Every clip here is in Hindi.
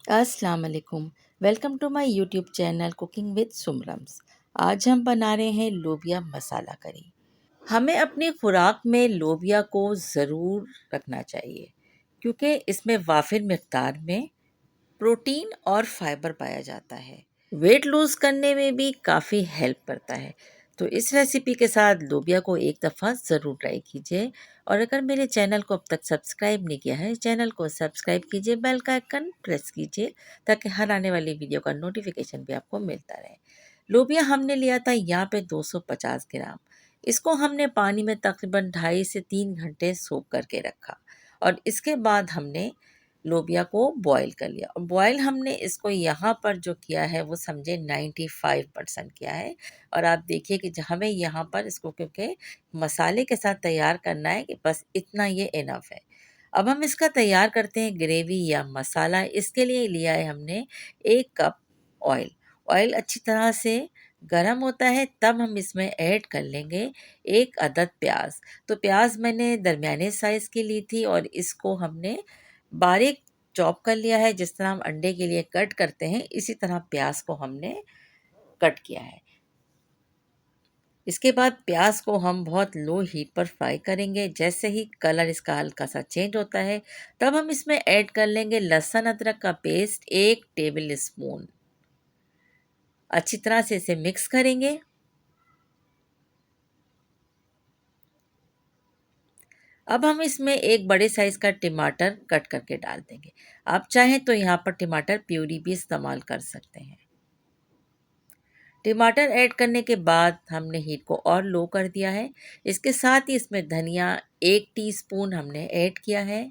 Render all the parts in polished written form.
अस्सलाम वालेकुम। Welcome to my YouTube channel cooking with Sumrams. आज हम बना रहे हैं लोबिया मसाला करी। हमें अपनी खुराक में लोबिया को ज़रूर रखना चाहिए क्योंकि इसमें वाफिर मिक़दार में प्रोटीन और फाइबर पाया जाता है। वेट लूज़ करने में भी काफ़ी हेल्प करता है। तो इस रेसिपी के साथ लोबिया को एक दफ़ा ज़रूर ट्राई कीजिए। और अगर मेरे चैनल को अब तक सब्सक्राइब नहीं किया है, चैनल को सब्सक्राइब कीजिए, बेल का आइकन प्रेस कीजिए ताकि हर आने वाली वीडियो का नोटिफिकेशन भी आपको मिलता रहे। लोबिया हमने लिया था यहाँ पे 250 ग्राम। इसको हमने पानी में तकरीबन 2.5 से 3 घंटे सोख करके रखा और इसके बाद हमने लोबिया को बॉईल कर लिया। और बॉईल हमने इसको यहाँ पर जो किया है वो समझे 95% किया है। और आप देखिए कि हमें यहाँ पर इसको क्योंकि मसाले के साथ तैयार करना है कि बस इतना ये इनफ है। अब हम इसका तैयार करते हैं ग्रेवी या मसाला। इसके लिए लिया है हमने 1 कप ऑयल। ऑयल अच्छी तरह से गरम होता है तब हम इसमें ऐड कर लेंगे 1 अदद प्याज। तो प्याज मैंने दरमियाने साइज़ की ली थी और इसको हमने बारीक चॉप कर लिया है। जिस तरह हम अंडे के लिए कट करते हैं इसी तरह प्याज को हमने कट किया है। इसके बाद प्याज को हम बहुत लो हीट पर फ्राई करेंगे। जैसे ही कलर इसका हल्का सा चेंज होता है तब हम इसमें ऐड कर लेंगे लहसुन अदरक का पेस्ट 1 टेबल स्पून। अच्छी तरह से इसे मिक्स करेंगे। अब हम इसमें एक बड़े साइज़ का टमाटर कट करके डाल देंगे। आप चाहें तो यहाँ पर टमाटर प्यूरी भी इस्तेमाल कर सकते हैं। टमाटर ऐड करने के बाद हमने हीट को और लो कर दिया है। इसके साथ ही इसमें धनिया 1 टीस्पून हमने ऐड किया है।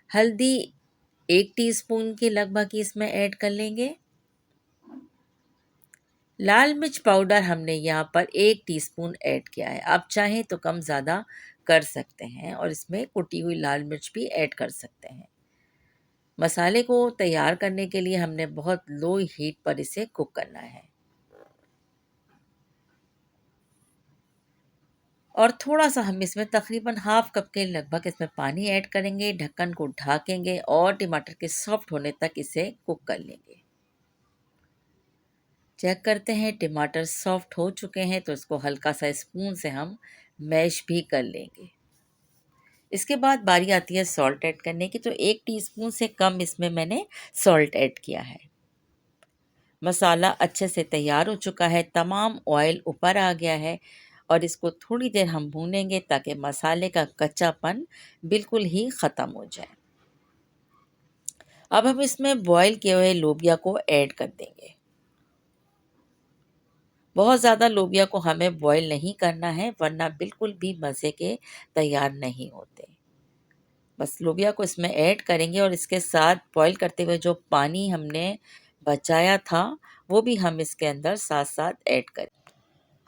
हल्दी 1 टीस्पून के लगभग ही इसमें ऐड कर लेंगे। लाल मिर्च पाउडर हमने यहाँ पर 1 टीस्पून ऐड किया है। आप चाहें तो कम ज़्यादा कर सकते हैं और इसमें कुटी हुई लाल मिर्च भी ऐड कर सकते हैं। मसाले को तैयार करने के लिए हमने बहुत लो हीट पर इसे कुक करना है। और थोड़ा-सा हम इसमें तकरीबन हाफ़ कप के लगभग इसमें पानी ऐड करेंगे, ढक्कन को ढकेंगे और टमाटर के सॉफ्ट होने तक इसे कुक कर लेंगे। चेक करते हैं टमाटर सॉफ्ट हो चुके हैं तो इसको हल्का सा स्पून से हम मैश भी कर लेंगे। इसके बाद बारी आती है सॉल्ट ऐड करने की। तो 1 टीस्पून से कम इसमें मैंने सॉल्ट ऐड किया है। मसाला अच्छे से तैयार हो चुका है, तमाम ऑयल ऊपर आ गया है और इसको थोड़ी देर हम भूनेंगे ताकि मसाले का कच्चापन बिल्कुल ही ख़त्म हो जाए। अब हम इसमें बॉईल किए हुए लोबिया को ऐड कर देंगे। बहुत ज़्यादा लोबिया को हमें बॉईल नहीं करना है वरना बिल्कुल भी मज़े के तैयार नहीं होते। बस लोबिया को इसमें ऐड करेंगे और इसके साथ बॉईल करते हुए जो पानी हमने बचाया था वो भी हम इसके अंदर साथ-साथ ऐड करें।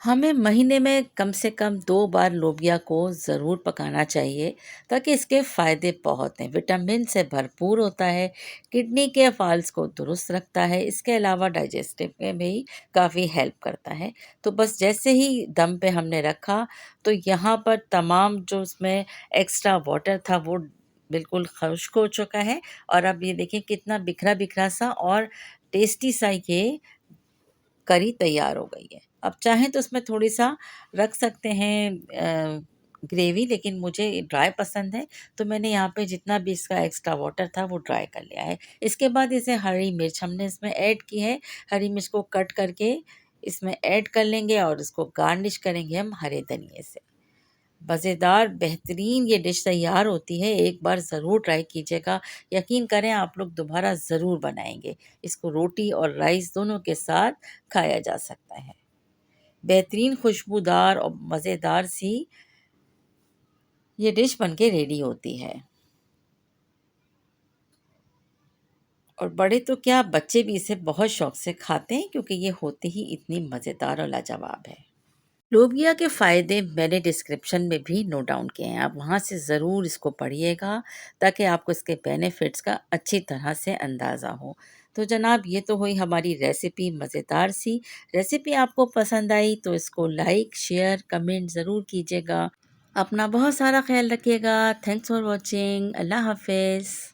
हमें महीने में कम से कम 2 बार लोबिया को ज़रूर पकाना चाहिए ताकि इसके फ़ायदे बहुत हैं। विटामिन से भरपूर होता है, किडनी के फ़ाल्स को दुरुस्त रखता है, इसके अलावा डाइजेस्टिव में भी काफ़ी हेल्प करता है। तो बस जैसे ही दम पे हमने रखा तो यहाँ पर तमाम जो उसमें एक्स्ट्रा वाटर था वो बिल्कुल खुश्क हो चुका है। और अब ये देखिए कितना बिखरा-बिखरा सा और टेस्टी सा ये करी तैयार हो गई है। अब चाहें तो उसमें थोड़ी-सा रख सकते हैं ग्रेवी, लेकिन मुझे ड्राई पसंद है तो मैंने यहाँ पे जितना भी इसका एक्स्ट्रा वाटर था वो ड्राई कर लिया है। इसके बाद इसे हरी मिर्च हमने इसमें ऐड की है। हरी मिर्च को कट करके इसमें ऐड कर लेंगे और इसको गार्निश करेंगे हम हरे धनिये से। मज़ेदार बेहतरीन ये डिश तैयार होती है, एक बार ज़रूर ट्राई कीजिएगा। यकीन करें आप लोग दोबारा ज़रूर बनाएँगे। इसको रोटी और राइस दोनों के साथ खाया जा सकता है। बेहतरीन खुशबूदार और मज़ेदार सी ये डिश बनके रेडी होती है। और बड़े तो क्या बच्चे भी इसे बहुत शौक से खाते हैं क्योंकि ये होती ही इतनी मज़ेदार और लाजवाब है। लोबिया के फ़ायदे मैंने डिस्क्रिप्शन में भी नोट डाउन किए हैं, आप वहाँ से ज़रूर इसको पढ़िएगा ताकि आपको इसके बेनिफिट्स का अच्छी तरह से अंदाज़ा हो। तो जनाब ये तो हुई हमारी रेसिपी मज़ेदार सी। रेसिपी आपको पसंद आई तो इसको लाइक, शेयर, कमेंट ज़रूर कीजिएगा। अपना बहुत सारा ख़्याल रखिएगा। Thanks for watching. अल्लाह हाफ़िज़।